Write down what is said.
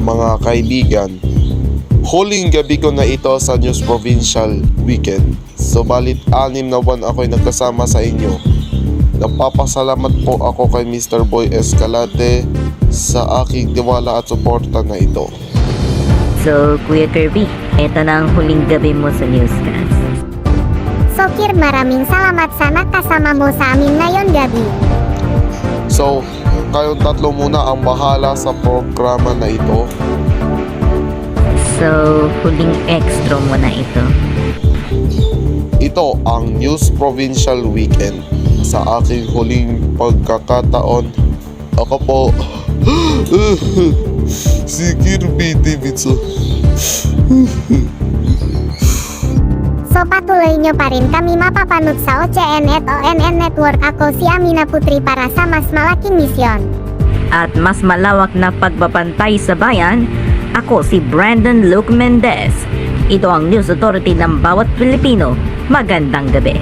mga kaibigan. Huling gabi ko na ito sa News Provincial Weekend. Subalit 6 na buwan ako'y nagkasama sa inyo. Nagpapasalamat po ako kay Mr. Boy Escalante sa aking tiwala at suporta na ito. So, Kuya Kirby, eto na ang huling gabi mo sa newscast. So Kir, maraming salamat sa nakasama mo sa amin ngayon gabi. So, kayong tatlo muna ang bahala sa programa na ito. So, huling extra mo na ito. Ito ang News Provincial Weekend. Sa aking huling pagkakataon, ako po si Kirby Davidson. So patuloy nyo pa rin kami mapapanood sa OCN at ONN Network. Ako si Amina Putri para sa mas malaking misyon. At mas malawak na pagbabantay sa bayan, ako si Brandon Luke Mendez. Ito ang News Authority ng bawat Pilipino. Magandang gabi.